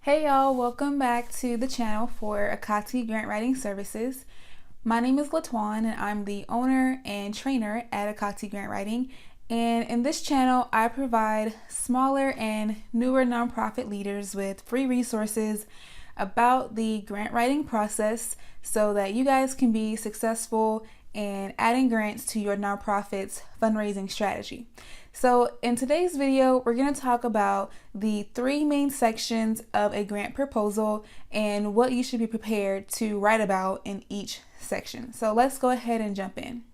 Hey y'all, welcome back to the channel for Akati Grant Writing Services. My name is Latwan and I'm the owner and trainer at Akati Grant Writing. And in this channel, I provide smaller and newer nonprofit leaders with free resources about the grant writing process so that you guys can be successful in adding grants to your nonprofit's fundraising strategy. So in today's video, we're going to talk about the three main sections of a grant proposal and what you should be prepared to write about in each section. So let's go ahead and jump in.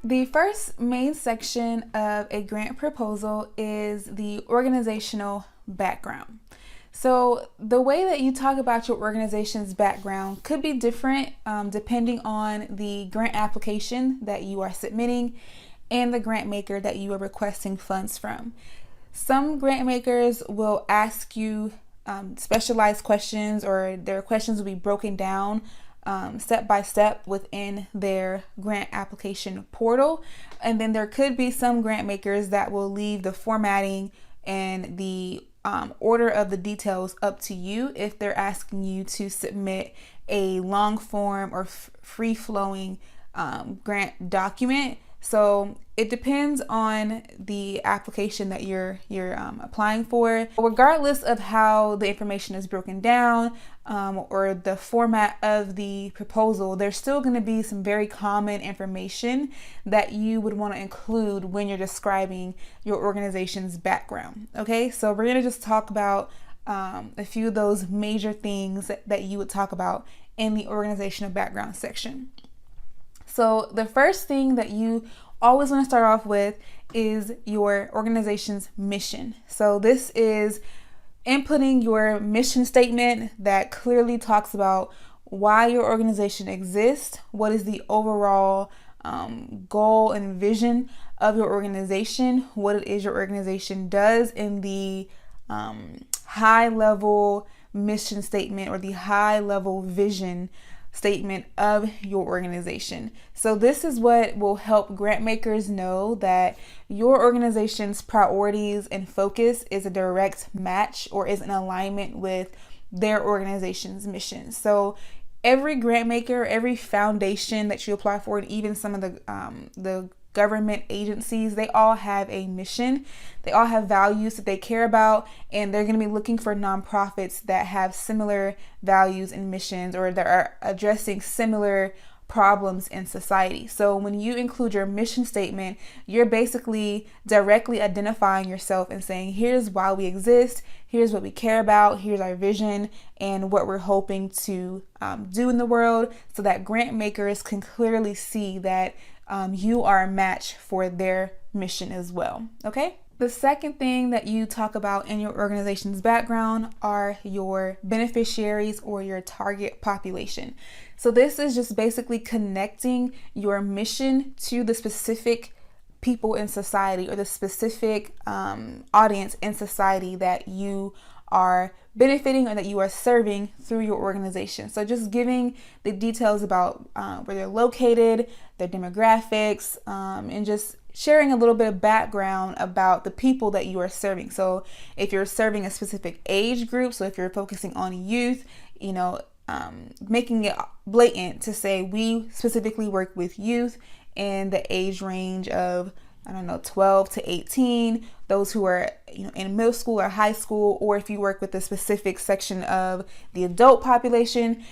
The first main section of a grant proposal is the organizational background. So the way that you talk about your organization's background could be different depending on the grant application that you are submitting and the grant maker that you are requesting funds from. Some grant makers will ask you specialized questions, or their questions will be broken down step by step within their grant application portal. And then there could be some grant makers that will leave the formatting and the order of the details up to you if they're asking you to submit a long form or free-flowing grant document. So it depends on the application that you're applying for. Regardless of how the information is broken down or the format of the proposal, there's still going to be some very common information that you would want to include when you're describing your organization's background. Okay, so we're going to just talk about a few of those major things that you would talk about in the organizational background section. So the first thing that you always want to start off with is your organization's mission. So this is inputting your mission statement that clearly talks about why your organization exists, what is the overall goal and vision of your organization, what it is your organization does in the high level mission statement or the high level vision statement of your organization. So this is what will help grant makers know that your organization's priorities and focus is a direct match or is in alignment with their organization's mission. So every grant maker, every foundation that you apply for, and even some of the government agencies, they all have a mission. They all have values that they care about, and they're going to be looking for nonprofits that have similar values and missions, or that are addressing similar problems in society. So when you include your mission statement, you're basically directly identifying yourself and saying, here's why we exist, here's what we care about, here's our vision, and what we're hoping to do in the world, so that grant makers can clearly see that you are a match for their mission as well. Okay. The second thing that you talk about in your organization's background are your beneficiaries or your target population. So this is just basically connecting your mission to the specific people in society, or the specific audience in society that you are benefiting or that you are serving through your organization. So just giving the details about where they're located, their demographics, and just sharing a little bit of background about the people that you are serving. So if you're serving a specific age group, so if you're focusing on youth, making it blatant to say we specifically work with youth in the age range of 12 to 18, those who are in middle school or high school, or if you work with a specific section of the adult population,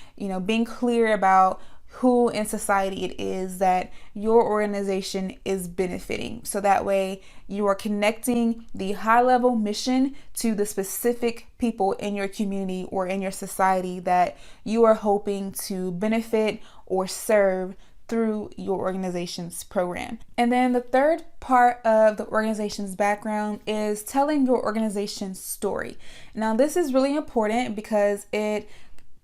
being clear about who in society it is that your organization is benefiting. So that way you are connecting the high level mission to the specific people in your community or in your society that you are hoping to benefit or serve through your organization's program. And then the third part of the organization's background is telling your organization's story. Now this is really important because it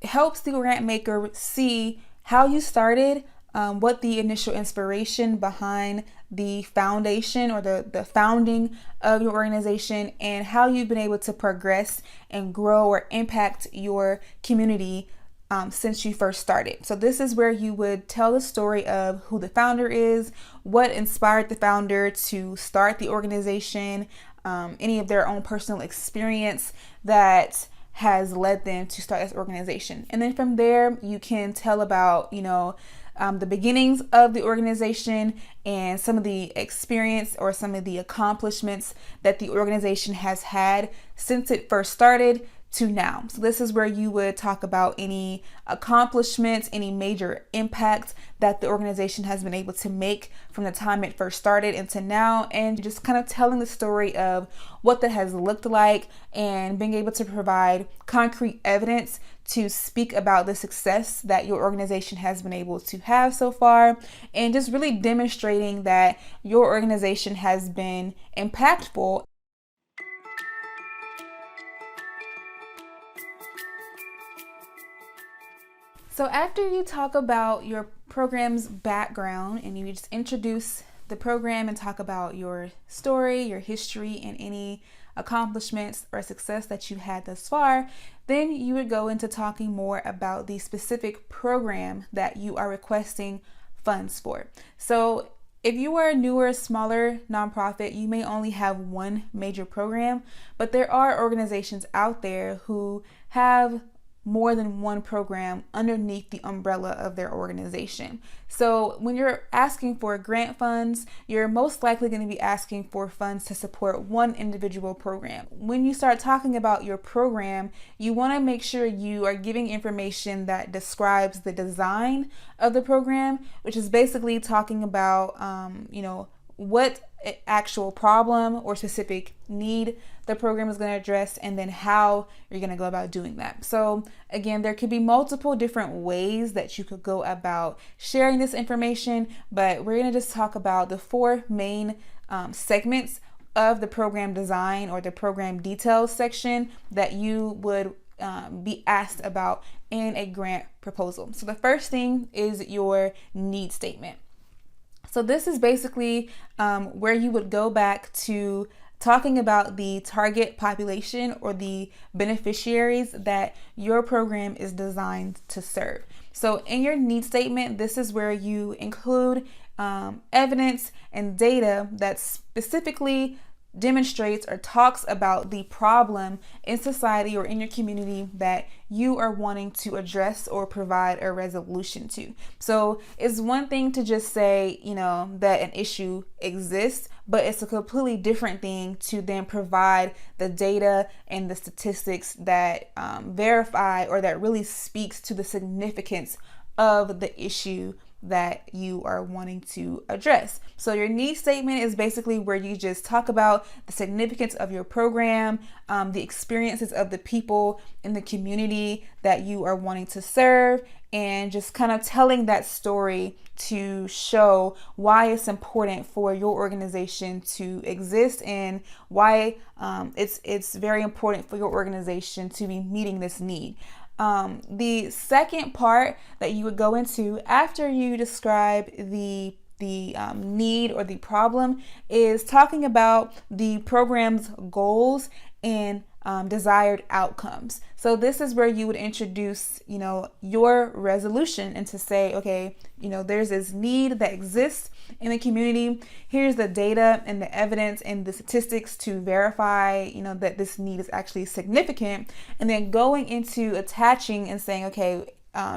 helps the grant maker see how you started, what the initial inspiration behind the foundation or the founding of your organization, and how you've been able to progress and grow or impact your community since you first started. So this is where you would tell the story of who the founder is, what inspired the founder to start the organization, any of their own personal experience that has led them to start this organization. And then from there, you can tell about, the beginnings of the organization and some of the experience or some of the accomplishments that the organization has had since it first started to now. So this is where you would talk about any accomplishments, any major impact that the organization has been able to make from the time it first started into now, and just kind of telling the story of what that has looked like and being able to provide concrete evidence to speak about the success that your organization has been able to have so far, and just really demonstrating that your organization has been impactful. So after you talk about your program's background and you just introduce the program and talk about your story, your history, and any accomplishments or success that you had thus far, then you would go into talking more about the specific program that you are requesting funds for. So if you are a newer, smaller nonprofit, you may only have one major program, but there are organizations out there who have more than one program underneath the umbrella of their organization. So when you're asking for grant funds, you're most likely going to be asking for funds to support one individual program. When you start talking about your program, you want to make sure you are giving information that describes the design of the program, which is basically talking about, what actual problem or specific need the program is going to address, and then how you're going to go about doing that. So again, there could be multiple different ways that you could go about sharing this information, but we're going to just talk about the four main segments of the program design or the program details section that you would be asked about in a grant proposal. So the first thing is your need statement. So this is basically where you would go back to talking about the target population or the beneficiaries that your program is designed to serve. So in your need statement, this is where you include evidence and data that specifically demonstrates or talks about the problem in society or in your community that you are wanting to address or provide a resolution to. So it's one thing to just say, that an issue exists, but it's a completely different thing to then provide the data and the statistics that verify or that really speaks to the significance of the issue that you are wanting to address. So your need statement is basically where you just talk about the significance of your program, the experiences of the people in the community that you are wanting to serve, and just kind of telling that story to show why it's important for your organization to exist and why it's very important for your organization to be meeting this need. The second part that you would go into after you describe the need or the problem is talking about the program's goals and desired outcomes. So this is where you would introduce, your resolution and to say, okay, there's this need that exists in the community. Here's the data and the evidence and the statistics to verify, that this need is actually significant. And then going into attaching and saying, okay,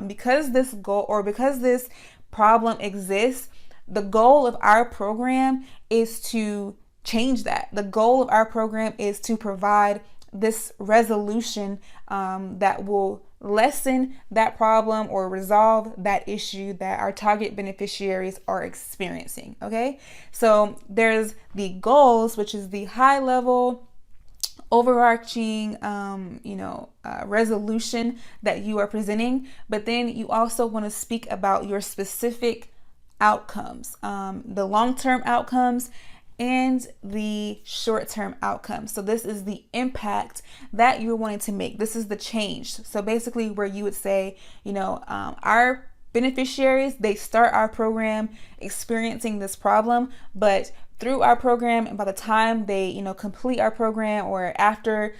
because this goal or because this problem exists, the goal of our program is to change that. The goal of our program is to provide this resolution that will lessen that problem or resolve that issue that our target beneficiaries are experiencing. Okay, so there's the goals, which is the high level overarching resolution that you are presenting, but then you also want to speak about your specific outcomes, the long-term outcomes and the short-term outcomes. So this is the impact that you're wanting to make. This is the change. So basically where you would say, our beneficiaries, they start our program experiencing this problem, but through our program and by the time they, complete our program or after,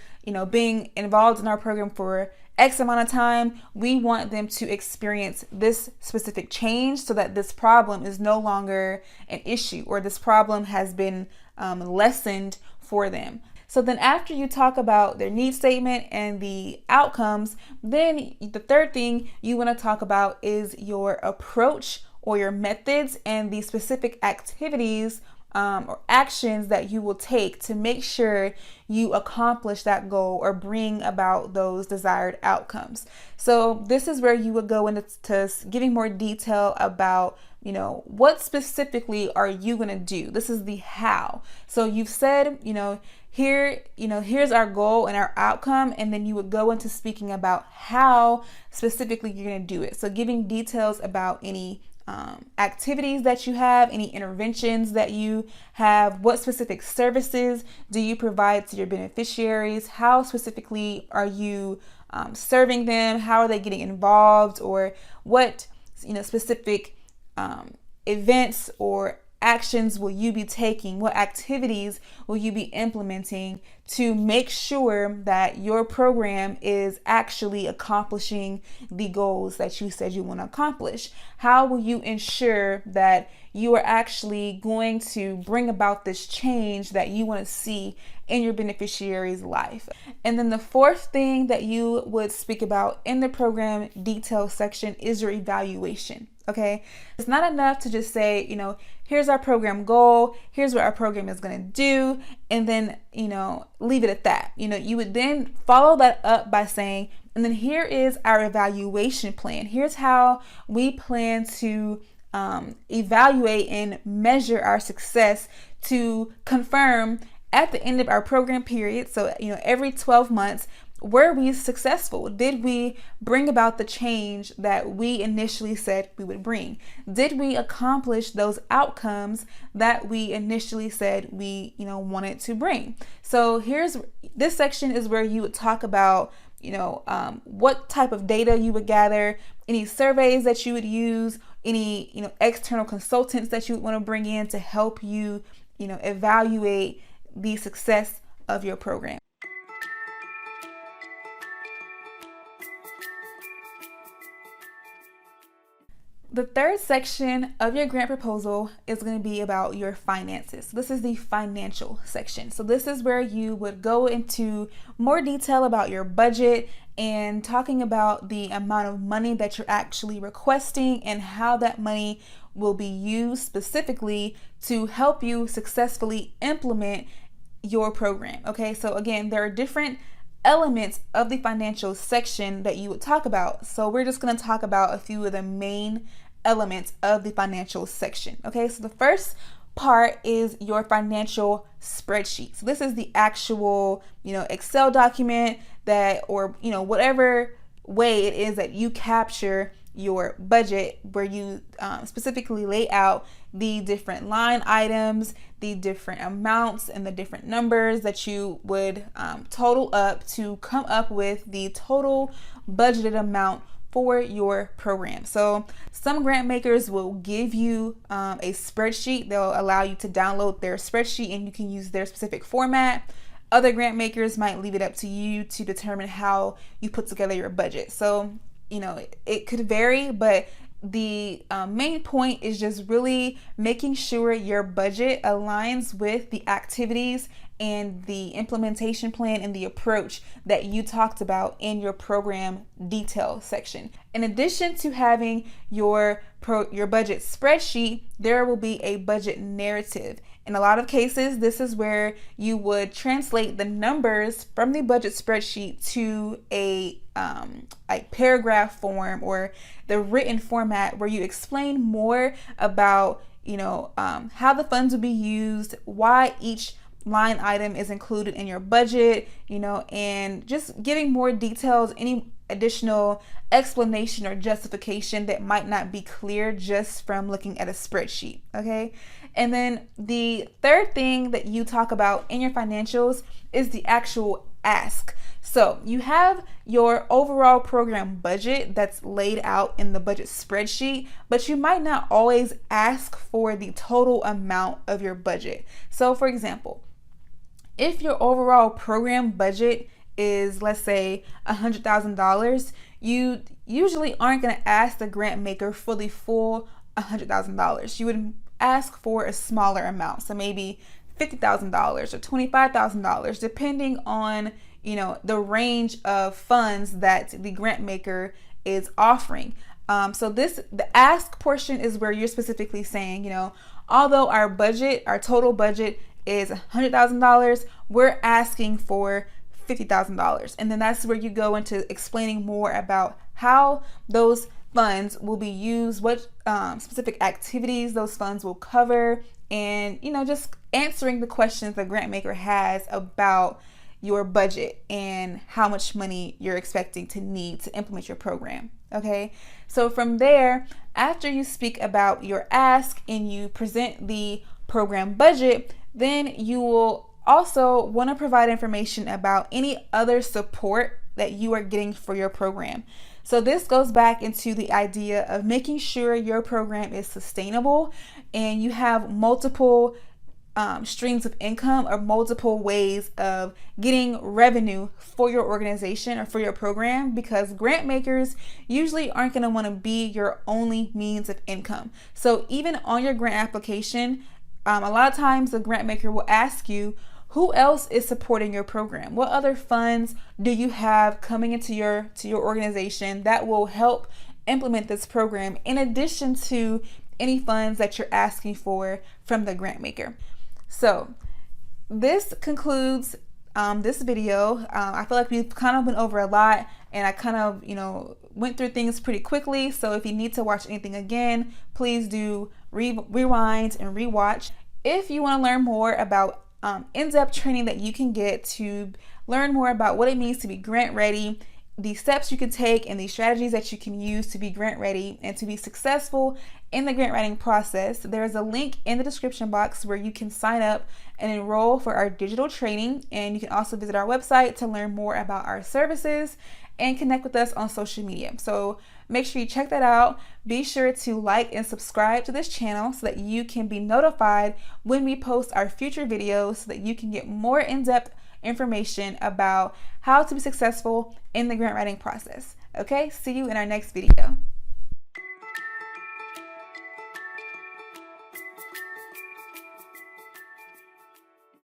being involved in our program for X amount of time, we want them to experience this specific change so that this problem is no longer an issue, or this problem has been lessened for them. So then after you talk about their need statement and the outcomes, then the third thing you want to talk about is your approach or your methods and the specific activities or actions that you will take to make sure you accomplish that goal or bring about those desired outcomes. So this is where you would go into giving more detail about, what specifically are you going to do? This is the how. So you've said, here's our goal and our outcome, and then you would go into speaking about how specifically you're going to do it. So giving details about any activities that you have, any interventions that you have, what specific services do you provide to your beneficiaries, how specifically are you serving them, how are they getting involved, or what specific events or actions will you be taking, what activities will you be implementing to make sure that your program is actually accomplishing the goals that you said you want to accomplish. How will you ensure that you are actually going to bring about this change that you want to see in your beneficiary's life? And then the fourth thing that you would speak about in the program details section is your evaluation. Okay, it's not enough to just say, here's our program goal, here's what our program is going to do, and then, leave it at that. You would then follow that up by saying, and then here is our evaluation plan. Here's how we plan to evaluate and measure our success to confirm at the end of our program period. So, every 12 months, were we successful? Did we bring about the change that we initially said we would bring? Did we accomplish those outcomes that we initially said we, wanted to bring? So this section is where you would talk about, what type of data you would gather, any surveys that you would use, any, external consultants that you would want to bring in to help you, evaluate the success of your program. The third section of your grant proposal is going to be about your finances. This is the financial section. So this is where you would go into more detail about your budget and talking about the amount of money that you're actually requesting and how that money will be used specifically to help you successfully implement your program. Okay, so again, there are different elements of the financial section that you would talk about. So we're just going to talk about a few of the main elements of the financial section. Okay, so the first part is your financial spreadsheet. So this is the actual, Excel document that, or, whatever way it is that you capture your budget, where you specifically lay out the different line items, the different amounts, and the different numbers that you would total up to come up with the total budgeted amount for your program. So some grant makers will give you a spreadsheet. They'll allow you to download their spreadsheet and you can use their specific format. Other grant makers might leave it up to you to determine how you put together your budget. So, it could vary, but the main point is just really making sure your budget aligns with the activities and the implementation plan and the approach that you talked about in your program detail section. In addition to having your budget spreadsheet, there will be a budget narrative. In a lot of cases, this is where you would translate the numbers from the budget spreadsheet to a paragraph form or the written format where you explain more about, how the funds will be used, why each line item is included in your budget, and just giving more details, any additional explanation or justification that might not be clear just from looking at a spreadsheet. Okay. And then the third thing that you talk about in your financials is the actual ask. So you have your overall program budget that's laid out in the budget spreadsheet, but you might not always ask for the total amount of your budget. So for example, if your overall program budget is, let's say, $100,000, you usually aren't going to ask the grant maker for the full $100,000. You would ask for a smaller amount, so maybe $50,000 or $25,000, depending on, you know, the range of funds that the grant maker is offering. So the ask portion is where you're specifically saying, you know, although our total budget is $100,000, we're asking for $50,000. And then that's where you go into explaining more about how those funds will be used, what specific activities those funds will cover, and, you know, just answering the questions the grant maker has about your budget and how much money you're expecting to need to implement your program. Okay, so from there, after you speak about your ask and you present the program budget, then you will also want to provide information about any other support that you are getting for your program. So this goes back into the idea of making sure your program is sustainable and you have multiple streams of income or multiple ways of getting revenue for your organization or for your program, because grant makers usually aren't going to want to be your only means of income. So even on your grant application, a lot of times the grant maker will ask you, who else is supporting your program? What other funds do you have coming into your organization that will help implement this program, in addition to any funds that you're asking for from the grant maker? So this concludes this video. I feel like we've kind of went over a lot, and I kind of, you know, went through things pretty quickly. So if you need to watch anything again, please do rewind and rewatch. If you want to learn more about in-depth training that you can get to learn more about what it means to be grant ready, the steps you can take, and the strategies that you can use to be grant ready and to be successful in the grant writing process, there's a link in the description box where you can sign up and enroll for our digital training. And you can also visit our website to learn more about our services and connect with us on social media. So make sure you check that out. Be sure to like and subscribe to this channel so that you can be notified when we post our future videos, so that you can get more in-depth information about how to be successful in the grant writing process. Okay, see you in our next video.